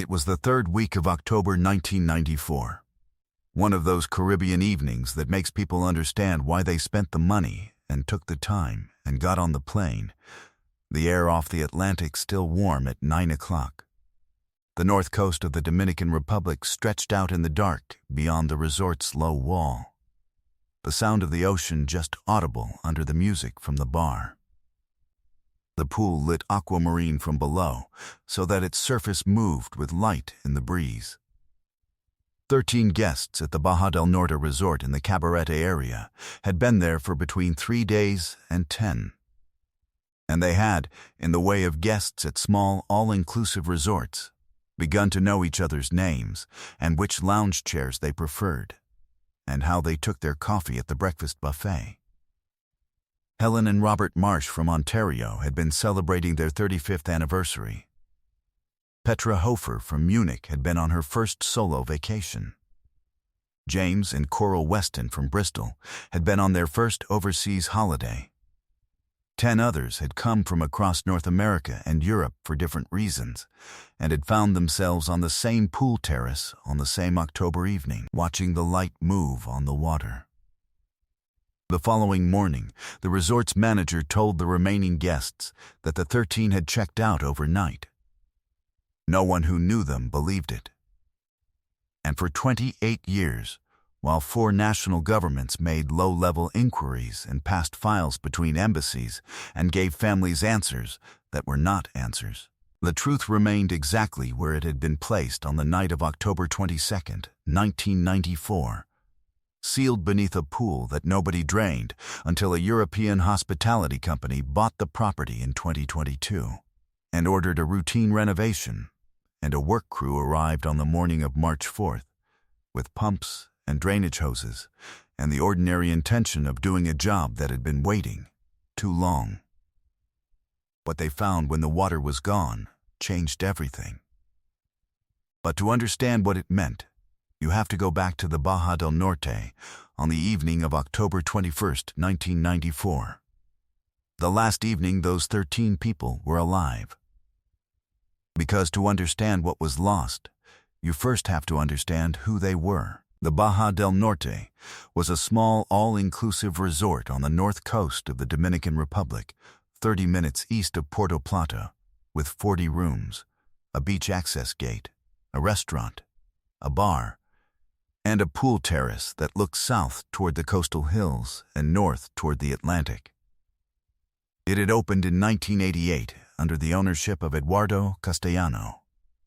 It was the third week of October 1994. One of those Caribbean evenings that makes people understand why they spent the money and took the time and got on the plane. The air off the Atlantic still warm at 9 o'clock. The north coast of the Dominican Republic stretched out in the dark beyond the resort's low wall. The sound of the ocean just audible under the music from the bar. The pool lit aquamarine from below so that its surface moved with light in the breeze. 13 guests at the Baja del Norte resort in the Cabarete area had been there for between 3 days and 10. And they had, in the way of guests at small, all-inclusive resorts, begun to know each other's names and which lounge chairs they preferred, and how they took their coffee at the breakfast buffet. Helen and Robert Marsh from Ontario had been celebrating their 35th anniversary. Petra Hofer from Munich had been on her first solo vacation. James and Coral Weston from Bristol had been on their first overseas holiday. 10 others had come from across North America and Europe for different reasons, and had found themselves on the same pool terrace on the same October evening, watching the light move on the water. The following morning, the resort's manager told the remaining guests that the 13 had checked out overnight. No one who knew them believed it. And for 28 years, while 4 national governments made low-level inquiries and passed files between embassies and gave families answers that were not answers, the truth remained exactly where it had been placed on the night of October 22nd, 1994, sealed beneath a pool that nobody drained until a European hospitality company bought the property in 2022 and ordered a routine renovation, and a work crew arrived on the morning of March 4th with pumps and drainage hoses and the ordinary intention of doing a job that had been waiting too long. What they found when the water was gone changed everything. But to understand what it meant, you have to go back to the Baja del Norte on the evening of October 21st, 1994. The last evening those 13 people were alive. Because to understand what was lost, you first have to understand who they were. The Baja del Norte was a small, all-inclusive resort on the north coast of the Dominican Republic, 30 minutes east of Puerto Plata, with 40 rooms, a beach access gate, a restaurant, a bar, and a pool terrace that looked south toward the coastal hills and north toward the Atlantic. It had opened in 1988 under the ownership of Eduardo Castellano,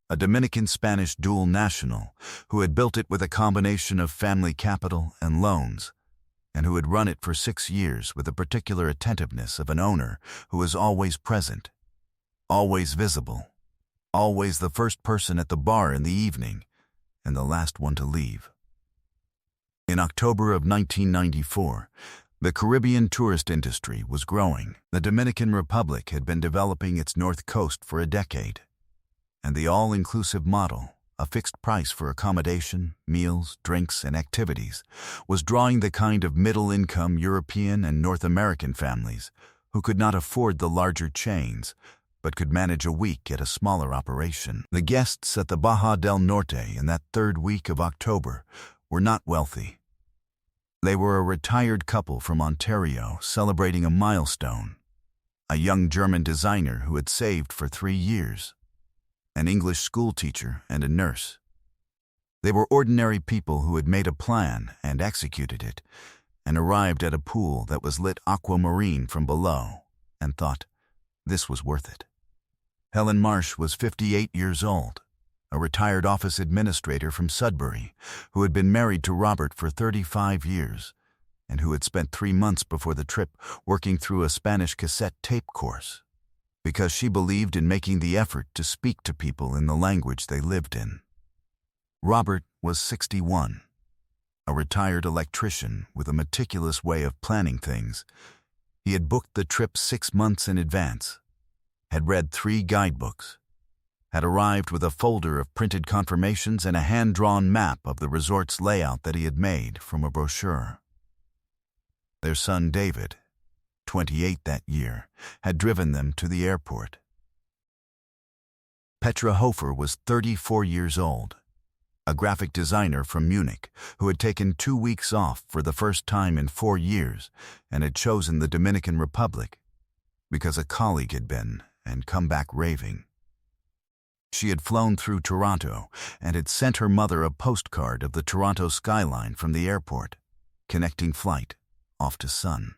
a Dominican-Spanish dual national who had built it with a combination of family capital and loans, and who had run it for 6 years with the particular attentiveness of an owner who was always present, always visible, always the first person at the bar in the evening and the last one to leave. In October of 1994, the Caribbean tourist industry was growing. The Dominican Republic had been developing its north coast for a decade, and the all-inclusive model, a fixed price for accommodation, meals, drinks, and activities, was drawing the kind of middle-income European and North American families who could not afford the larger chains, but could manage a week at a smaller operation. The guests at the Baja del Norte in that third week of October were not wealthy. They were a retired couple from Ontario celebrating a milestone, a young German designer who had saved for 3 years, an English school teacher and a nurse. They were ordinary people who had made a plan and executed it, and arrived at a pool that was lit aquamarine from below, and thought, this was worth it. Helen Marsh was 58 years old, a retired office administrator from Sudbury, who had been married to Robert for 35 years, and who had spent 3 months before the trip working through a Spanish cassette tape course, because she believed in making the effort to speak to people in the language they lived in. Robert was 61, a retired electrician with a meticulous way of planning things. He had booked the trip 6 months in advance, had read 3 guidebooks, had arrived with a folder of printed confirmations and a hand-drawn map of the resort's layout that he had made from a brochure. Their son David, 28 that year, had driven them to the airport. Petra Hofer was 34 years old, a graphic designer from Munich who had taken 2 weeks off for the first time in 4 years and had chosen the Dominican Republic because a colleague had been and come back raving. She had flown through Toronto and had sent her mother a postcard of the Toronto skyline from the airport, connecting flight off to Sun,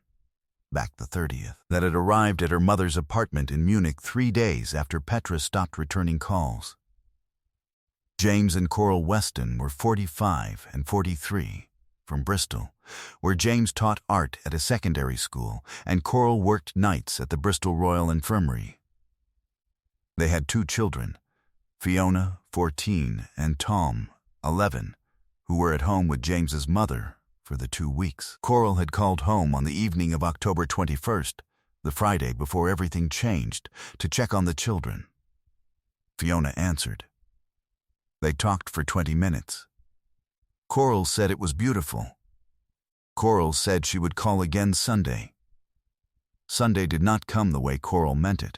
back the 30th, that had arrived at her mother's apartment in Munich 3 days after Petra stopped returning calls. James and Coral Weston were 45 and 43, from Bristol, where James taught art at a secondary school and Coral worked nights at the Bristol Royal Infirmary. They had 2 children, Fiona, 14, and Tom, 11, who were at home with James's mother for the 2 weeks. Coral had called home on the evening of October 21st, the Friday before everything changed, to check on the children. Fiona answered. They talked for 20 minutes. Coral said it was beautiful. Coral said she would call again Sunday. Sunday did not come the way Coral meant it.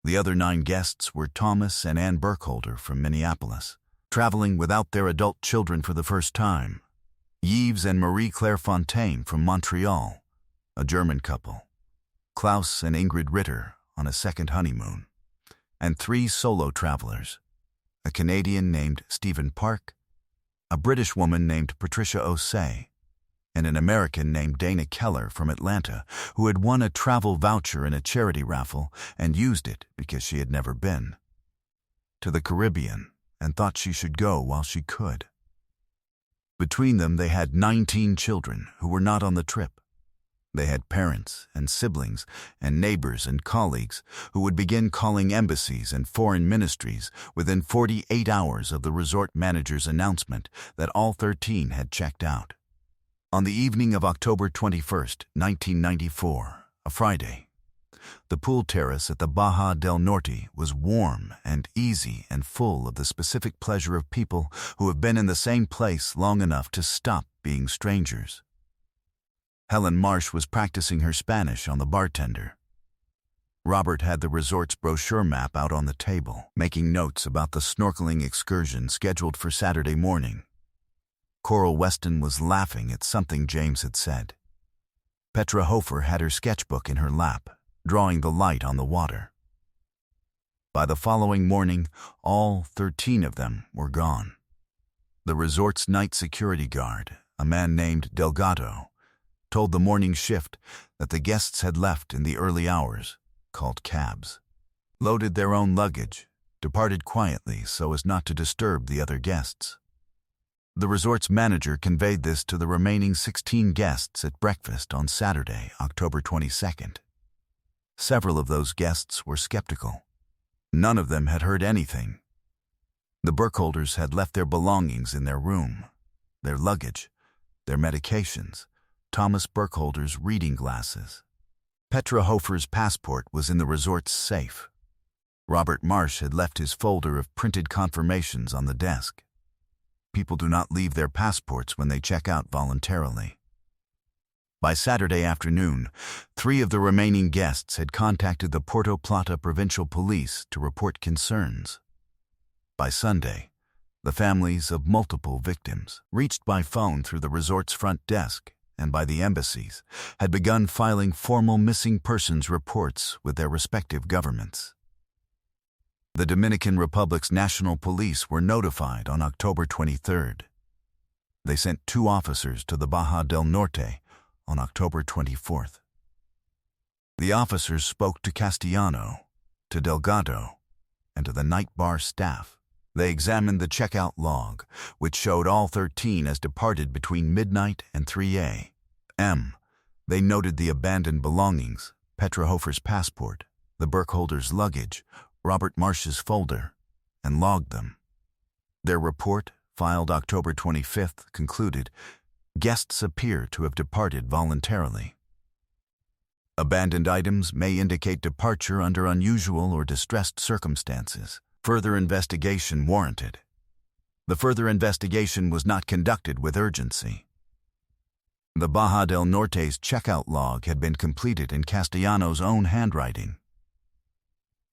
The other 9 guests were Thomas and Anne Burkholder from Minneapolis, traveling without their adult children for the first time. Yves and Marie-Claire Fontaine from Montreal, a German couple. Klaus and Ingrid Ritter on a second honeymoon. And 3 solo travelers, a Canadian named Stephen Park, a British woman named Patricia Osei, and an American named Dana Keller from Atlanta, who had won a travel voucher in a charity raffle and used it because she had never been to the Caribbean and thought she should go while she could. Between them, they had 19 children who were not on the trip. They had parents and siblings and neighbors and colleagues who would begin calling embassies and foreign ministries within 48 hours of the resort manager's announcement that all 13 had checked out. On the evening of October 21st, 1994, a Friday, the pool terrace at the Baja del Norte was warm and easy and full of the specific pleasure of people who have been in the same place long enough to stop being strangers. Helen Marsh was practicing her Spanish on the bartender. Robert had the resort's brochure map out on the table, making notes about the snorkeling excursion scheduled for Saturday morning. Coral Weston was laughing at something James had said. Petra Hofer had her sketchbook in her lap, drawing the light on the water. By the following morning, all 13 of them were gone. The resort's night security guard, a man named Delgado, told the morning shift that the guests had left in the early hours, called cabs, loaded their own luggage, departed quietly so as not to disturb the other guests. The resort's manager conveyed this to the remaining 16 guests at breakfast on Saturday, October 22nd. Several of those guests were skeptical. None of them had heard anything. The Burkholders had left their belongings in their room, their luggage, their medications, Thomas Burkholder's reading glasses. Petra Hofer's passport was in the resort's safe. Robert Marsh had left his folder of printed confirmations on the desk. People do not leave their passports when they check out voluntarily. By Saturday afternoon, 3 of the remaining guests had contacted the Puerto Plata Provincial Police to report concerns. By Sunday, the families of multiple victims, reached by phone through the resort's front desk and by the embassies, had begun filing formal missing persons reports with their respective governments. The Dominican Republic's National Police were notified on October 23rd. They sent 2 officers to the Baja del Norte on October 24th. The officers spoke to Castellano, to Delgado, and to the night bar staff. They examined the checkout log, which showed all 13 as departed between midnight and 3 a.m. They noted the abandoned belongings, Petra Hofer's passport, the Burkholders' luggage, Robert Marsh's folder, and logged them. Their report, filed October 25th, concluded, guests appear to have departed voluntarily. Abandoned items may indicate departure under unusual or distressed circumstances. Further investigation warranted. The further investigation was not conducted with urgency. The Baja del Norte's checkout log had been completed in Castellano's own handwriting.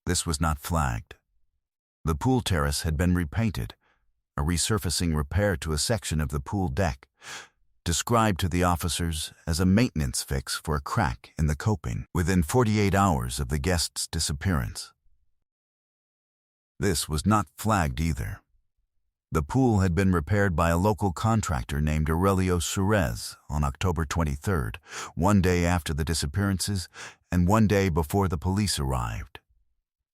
This was not flagged. The pool terrace had been repainted, a resurfacing repair to a section of the pool deck, described to the officers as a maintenance fix for a crack in the coping within 48 hours of the guest's disappearance. This was not flagged either. The pool had been repaired by a local contractor named Aurelio Suarez on October 23rd, one day after the disappearances and one day before the police arrived.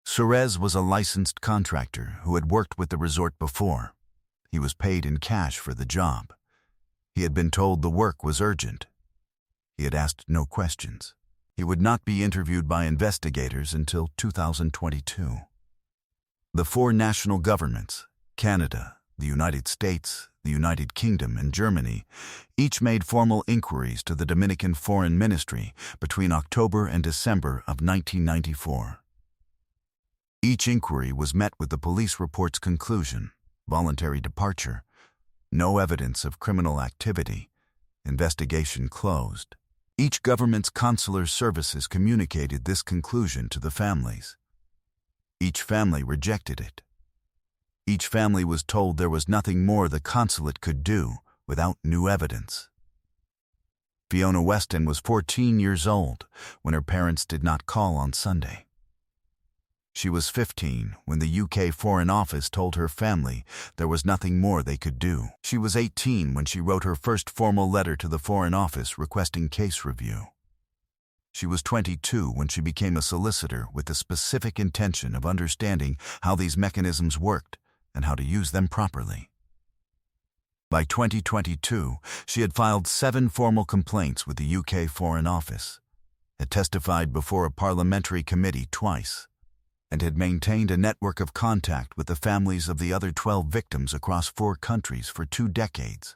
Suarez was a licensed contractor who had worked with the resort before. He was paid in cash for the job. He had been told the work was urgent. He had asked no questions. He would not be interviewed by investigators until 2022. The four national governments, Canada, the United States, the United Kingdom, and Germany, each made formal inquiries to the Dominican Foreign Ministry between October and December of 1994. Each inquiry was met with the police report's conclusion: voluntary departure, no evidence of criminal activity, investigation closed. Each government's consular services communicated this conclusion to the families. Each family rejected it. Each family was told there was nothing more the consulate could do without new evidence. Fiona Weston was 14 years old when her parents did not call on Sunday. She was 15 when the UK Foreign Office told her family there was nothing more they could do. She was 18 when she wrote her first formal letter to the Foreign Office requesting case review. She was 22 when she became a solicitor with the specific intention of understanding how these mechanisms worked and how to use them properly. By 2022, she had filed 7 formal complaints with the UK Foreign Office, had testified before a parliamentary committee twice, and had maintained a network of contact with the families of the other 12 victims across 4 countries for 2 decades.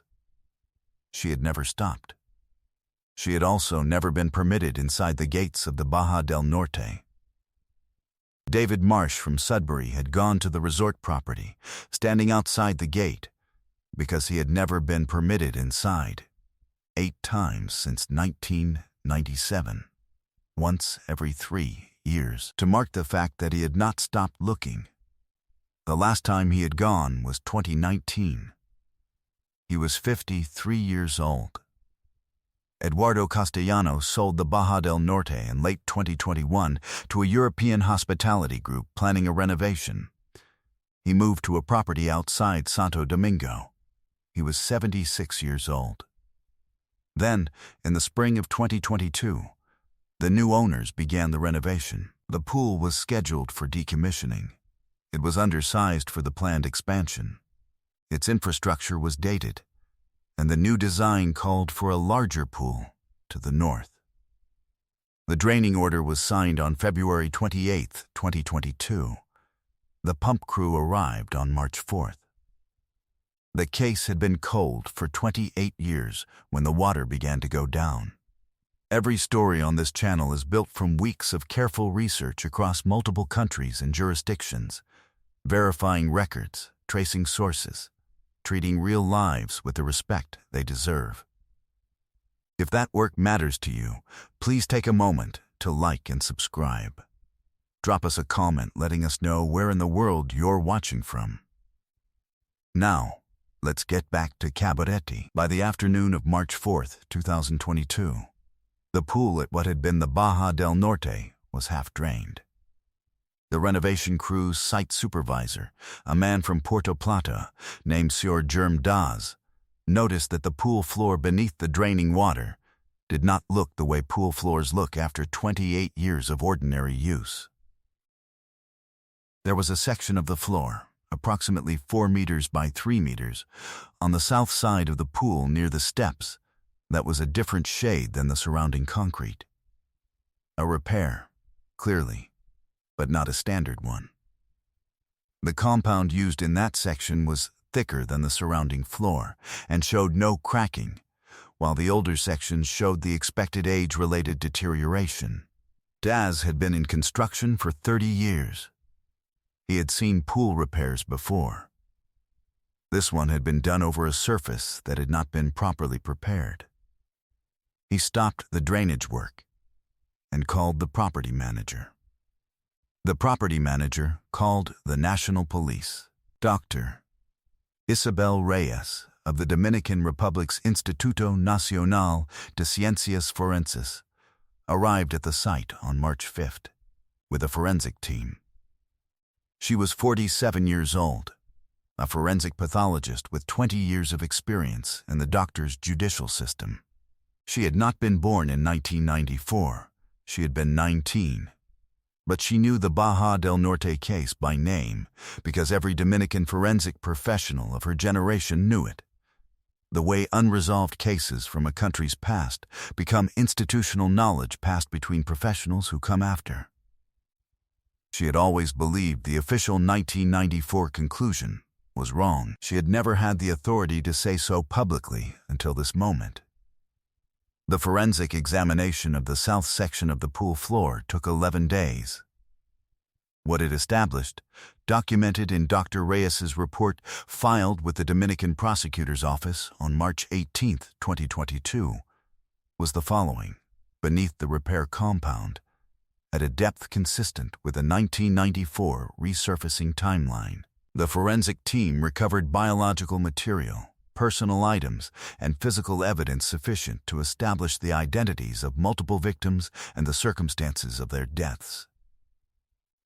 She had never stopped. She had also never been permitted inside the gates of the Baja del Norte. David Marsh from Sudbury had gone to the resort property, standing outside the gate, because he had never been permitted inside, 8 times since 1997, once every 3 years, to mark the fact that he had not stopped looking. The last time he had gone was 2019. He was 53 years old. Eduardo Castellanos sold the Baja del Norte in late 2021 to a European hospitality group planning a renovation. He moved to a property outside Santo Domingo. He was 76 years old. Then, in the spring of 2022, the new owners began the renovation. The pool was scheduled for decommissioning. It was undersized for the planned expansion. Its infrastructure was dated, and the new design called for a larger pool to the north. The draining order was signed on February 28, 2022. The pump crew arrived on March 4th. The case had been cold for 28 years when the water began to go down. Every story on this channel is built from weeks of careful research across multiple countries and jurisdictions, verifying records, tracing sources, treating real lives with the respect they deserve. If that work matters to you, please take a moment to like and subscribe. Drop us a comment letting us know where in the world you're watching from. Now, let's get back to Cabarete. By the afternoon of March 4th, 2022, the pool at what had been the Baja del Norte was half drained. The renovation crew's site supervisor, a man from Puerto Plata named Sr. Germ Daz, noticed that the pool floor beneath the draining water did not look the way pool floors look after 28 years of ordinary use. There was a section of the floor, approximately 4 meters by 3 meters, on the south side of the pool near the steps that was a different shade than the surrounding concrete. A repair, clearly, but not a standard one. The compound used in that section was thicker than the surrounding floor and showed no cracking, while the older sections showed the expected age-related deterioration. Daz had been in construction for 30 years. He had seen pool repairs before. This one had been done over a surface that had not been properly prepared. He stopped the drainage work and called the property manager. The property manager called the National Police. Dr. Isabel Reyes of the Dominican Republic's Instituto Nacional de Ciencias Forenses arrived at the site on March 5th with a forensic team. She was 47 years old, a forensic pathologist with 20 years of experience in the doctor's judicial system. She had not been born in 1994. She had been 19. But she knew the Baja del Norte case by name because every Dominican forensic professional of her generation knew it. The way unresolved cases from a country's past become institutional knowledge passed between professionals who come after. She had always believed the official 1994 conclusion was wrong. She had never had the authority to say so publicly until this moment. The forensic examination of the south section of the pool floor took 11 days. What it established, documented in Dr. Reyes's report filed with the Dominican Prosecutor's Office on March 18, 2022, was the following. Beneath the repair compound, at a depth consistent with a 1994 resurfacing timeline, the forensic team recovered biological material, personal items, and physical evidence sufficient to establish the identities of multiple victims and the circumstances of their deaths.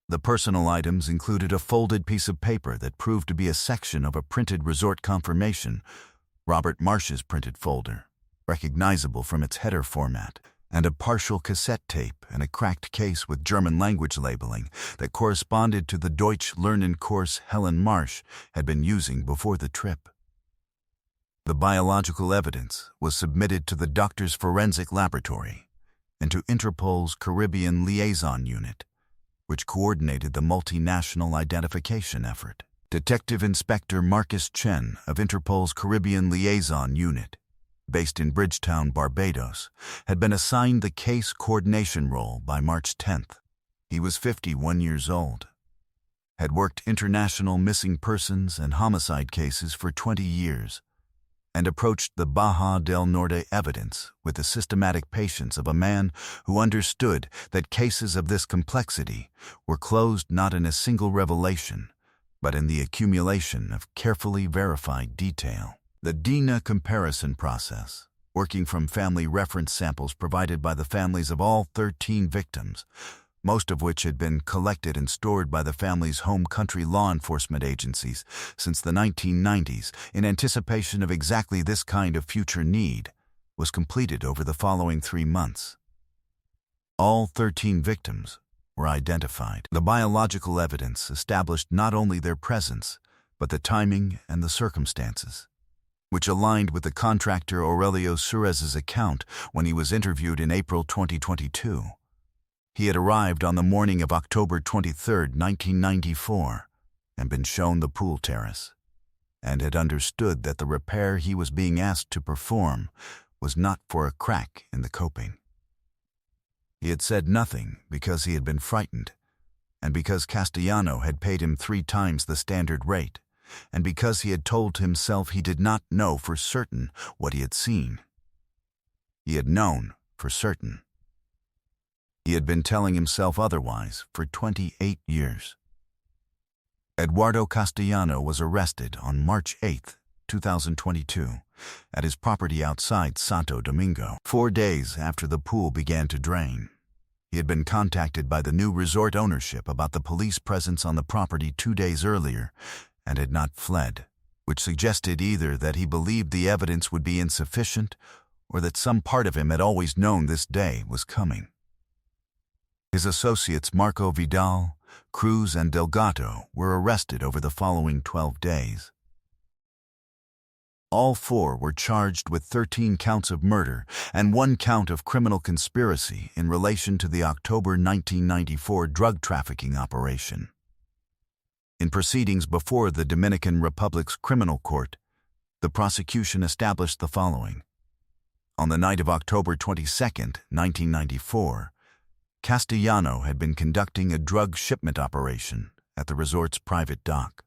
The personal items included a folded piece of paper that proved to be a section of a printed resort confirmation, Robert Marsh's printed folder, recognizable from its header format, and a partial cassette tape and a cracked case with German language labeling that corresponded to the Deutsch Lernen course Helen Marsh had been using before the trip. The biological evidence was submitted to the doctor's forensic laboratory and to Interpol's Caribbean Liaison Unit, which coordinated the multinational identification effort. Detective Inspector Marcus Chen of Interpol's Caribbean Liaison Unit, based in Bridgetown, Barbados, had been assigned the case coordination role by March 10th. He was 51 years old, had worked international missing persons and homicide cases for 20 years, and approached the Baja del Norte evidence with the systematic patience of a man who understood that cases of this complexity were closed not in a single revelation, but in the accumulation of carefully verified detail. The DNA comparison process, working from family reference samples provided by the families of all 13 victims, most of which had been collected and stored by the family's home country law enforcement agencies since the 1990s in anticipation of exactly this kind of future need, was completed over the following 3 months. All 13 victims were identified. The biological evidence established not only their presence, but the timing and the circumstances, which aligned with the contractor Aurelio Suarez's account when he was interviewed in April 2022. He had arrived on the morning of October 23, 1994, and been shown the pool terrace, and had understood that the repair he was being asked to perform was not for a crack in the coping. He had said nothing because he had been frightened, and because Castellano had paid him 3 times the standard rate, and because he had told himself he did not know for certain what he had seen. He had known for certain. He had been telling himself otherwise for 28 years. Eduardo Castellano was arrested on March 8, 2022, at his property outside Santo Domingo, 4 days after the pool began to drain. He had been contacted by the new resort ownership about the police presence on the property 2 days earlier and had not fled, which suggested either that he believed the evidence would be insufficient or that some part of him had always known this day was coming. His associates Marco Vidal, Cruz, and Delgado were arrested over the following 12 days. All 4 were charged with 13 counts of murder and 1 count of criminal conspiracy in relation to the October 1994 drug trafficking operation. In proceedings before the Dominican Republic's criminal court, the prosecution established the following. On the night of October 22, 1994, Castellano had been conducting a drug shipment operation at the resort's private dock.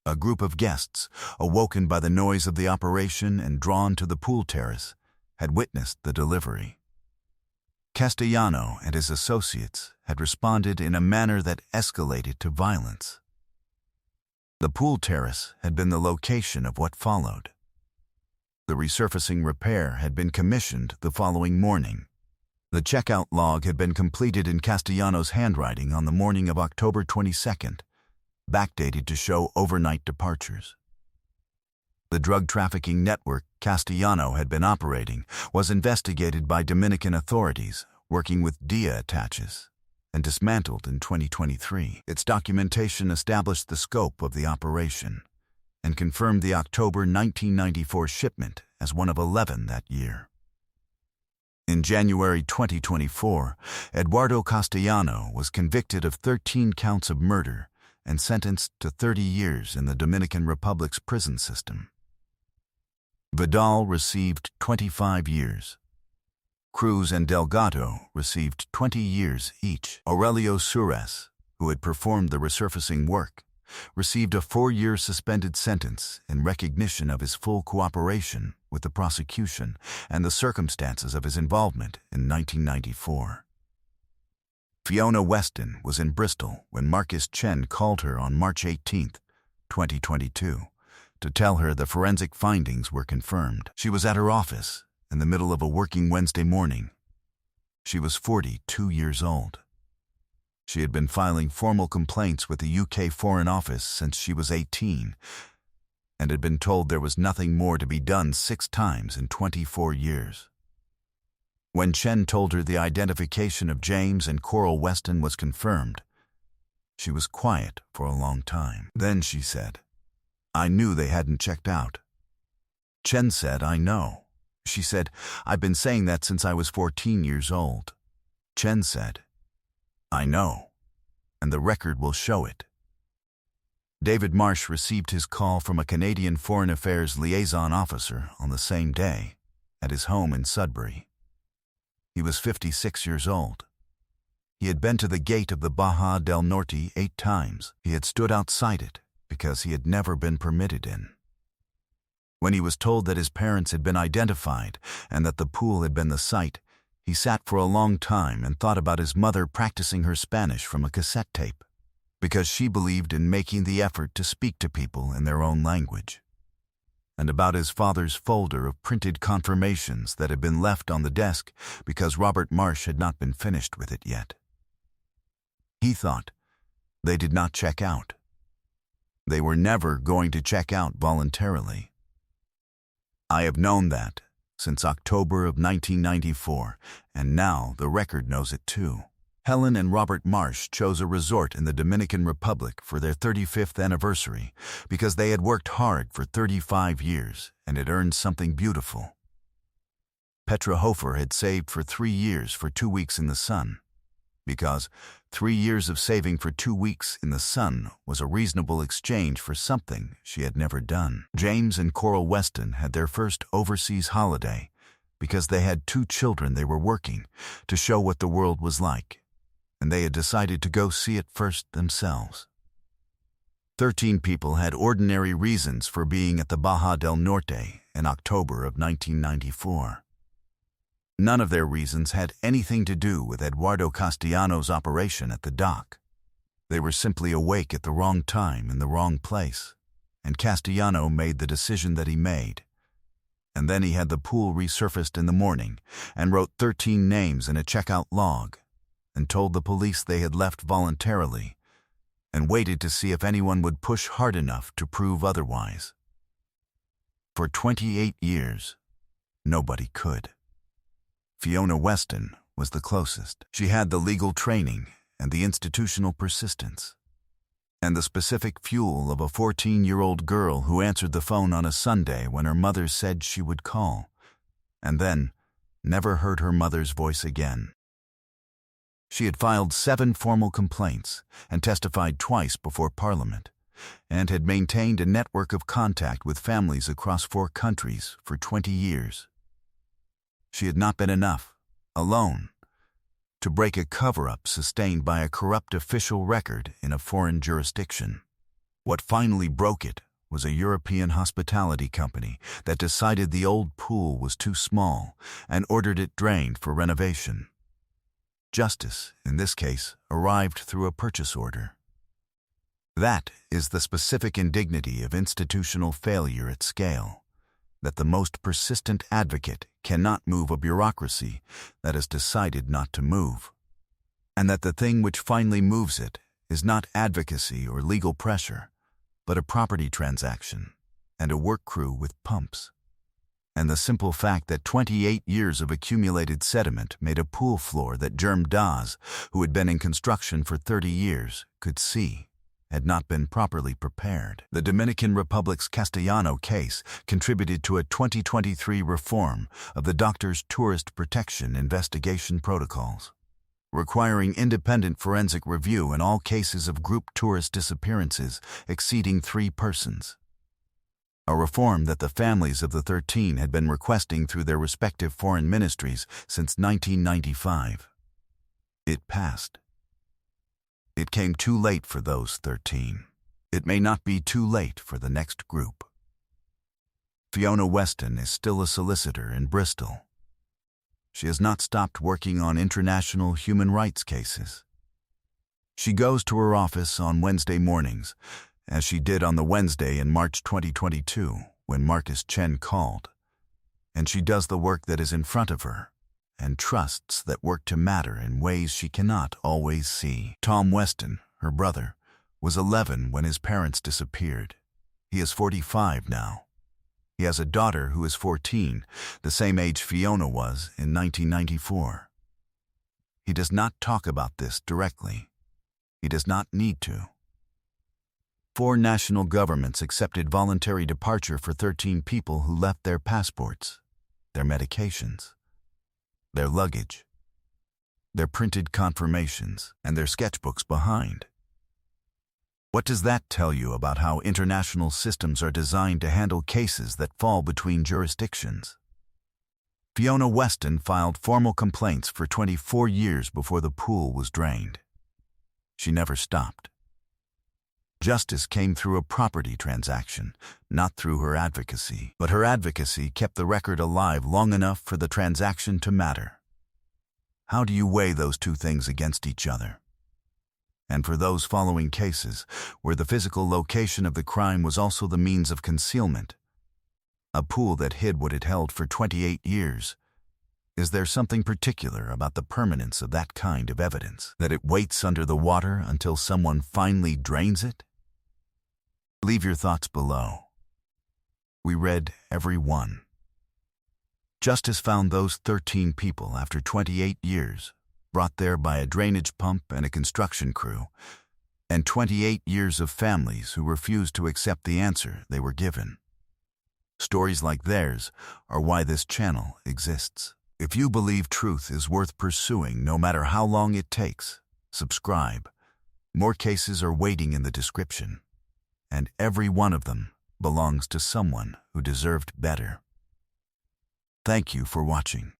A group of guests, awoken by the noise of the operation and drawn to the pool terrace, had witnessed the delivery. Castellano and his associates had responded in a manner that escalated to violence. The pool terrace had been the location of what followed. The resurfacing repair had been commissioned the following morning. The checkout log had been completed in Castellano's handwriting on the morning of October 22nd, backdated to show overnight departures. The drug trafficking network Castellano had been operating was investigated by Dominican authorities working with DIA attaches and dismantled in 2023. Its documentation established the scope of the operation and confirmed the October 1994 shipment as one of 11 that year. In January 2024, Eduardo Castellano was convicted of 13 counts of murder and sentenced to 30 years in the Dominican Republic's prison system. Vidal received 25 years. Cruz and Delgado received 20 years each. Aurelio Suarez, who had performed the resurfacing work, received a 4-year suspended sentence in recognition of his full cooperation with the prosecution and the circumstances of his involvement in 1994. Fiona Weston was in Bristol when Marcus Chen called her on March 18, 2022, to tell her the forensic findings were confirmed. She was at her office in the middle of a working Wednesday morning. She was 42 years old. She had been filing formal complaints with the UK Foreign Office since she was 18 and had been told there was nothing more to be done 6 times in 24 years. When Chen told her the identification of James and Coral Weston was confirmed, she was quiet for a long time. Then she said, "I knew they hadn't checked out." Chen said, "I know." She said, "I've been saying that since I was 14 years old." Chen said, "I know, and the record will show it." David Marsh received his call from a Canadian Foreign Affairs liaison officer on the same day at his home in Sudbury. He was 56 years old. He had been to the gate of the Baja del Norte 8 times. He had stood outside it because he had never been permitted in. When he was told that his parents had been identified and that the pool had been the site, he sat for a long time and thought about his mother practicing her Spanish from a cassette tape, because she believed in making the effort to speak to people in their own language, and about his father's folder of printed confirmations that had been left on the desk because Robert Marsh had not been finished with it yet. He thought, they did not check out. They were never going to check out voluntarily. I have known that since October of 1994, and now the record knows it too. Helen and Robert Marsh chose a resort in the Dominican Republic for their 35th anniversary because they had worked hard for 35 years and had earned something beautiful. Petra Hofer had saved for 3 years for 2 weeks in the sun, because 3 years of saving for 2 weeks in the sun was a reasonable exchange for something she had never done. James and Coral Weston had their first overseas holiday because they had 2 children they were working to show what the world was like, and they had decided to go see it first themselves. 13 people had ordinary reasons for being at the Baja del Norte in October of 1994. None of their reasons had anything to do with Eduardo Castellano's operation at the dock. They were simply awake at the wrong time in the wrong place, and Castellano made the decision that he made. And then he had the pool resurfaced in the morning and wrote 13 names in a checkout log and told the police they had left voluntarily and waited to see if anyone would push hard enough to prove otherwise. For 28 years, nobody could. Fiona Weston was the closest. She had the legal training and the institutional persistence, and the specific fuel of a 14-year-old girl who answered the phone on a Sunday when her mother said she would call, and then never heard her mother's voice again. She had filed 7 formal complaints and testified twice before Parliament, and had maintained a network of contact with families across 4 countries for 20 years. She had not been enough, alone, to break a cover-up sustained by a corrupt official record in a foreign jurisdiction. What finally broke it was a European hospitality company that decided the old pool was too small and ordered it drained for renovation. Justice, in this case, arrived through a purchase order. That is the specific indignity of institutional failure at scale, that the most persistent advocate cannot move a bureaucracy that has decided not to move, and that the thing which finally moves it is not advocacy or legal pressure, but a property transaction and a work crew with pumps. And the simple fact that 28 years of accumulated sediment made a pool floor that Germ Daz, who had been in construction for 30 years, could see, had not been properly prepared. The Dominican Republic's Castellano case contributed to a 2023 reform of the doctor's tourist protection investigation protocols, requiring independent forensic review in all cases of group tourist disappearances exceeding 3 persons. A reform that the families of the 13 had been requesting through their respective foreign ministries since 1995. It passed. It came too late for those 13. It may not be too late for the next group. Fiona Weston is still a solicitor in Bristol. She has not stopped working on international human rights cases. She goes to her office on Wednesday mornings, as she did on the Wednesday in March 2022 when Marcus Chen called, and she does the work that is in front of her and trusts that work to matter in ways she cannot always see. Tom Weston, her brother, was 11 when his parents disappeared. He is 45 now. He has a daughter who is 14, the same age Fiona was in 1994. He does not talk about this directly. He does not need to. 4 national governments accepted voluntary departure for 13 people who left their passports, their medications, their luggage, their printed confirmations, and their sketchbooks behind. What does that tell you about how international systems are designed to handle cases that fall between jurisdictions? Fiona Weston filed formal complaints for 24 years before the pool was drained. She never stopped. Justice came through a property transaction, not through her advocacy. But her advocacy kept the record alive long enough for the transaction to matter. How do you weigh those two things against each other? And for those following cases, where the physical location of the crime was also the means of concealment, a pool that hid what it held for 28 years, is there something particular about the permanence of that kind of evidence, that it waits under the water until someone finally drains it? Leave your thoughts below. We read every one. Justice found those 13 people after 28 years, brought there by a drainage pump and a construction crew, and 28 years of families who refused to accept the answer they were given. Stories like theirs are why this channel exists. If you believe truth is worth pursuing no matter how long it takes, subscribe. More cases are waiting in the description, and every one of them belongs to someone who deserved better. Thank you for watching.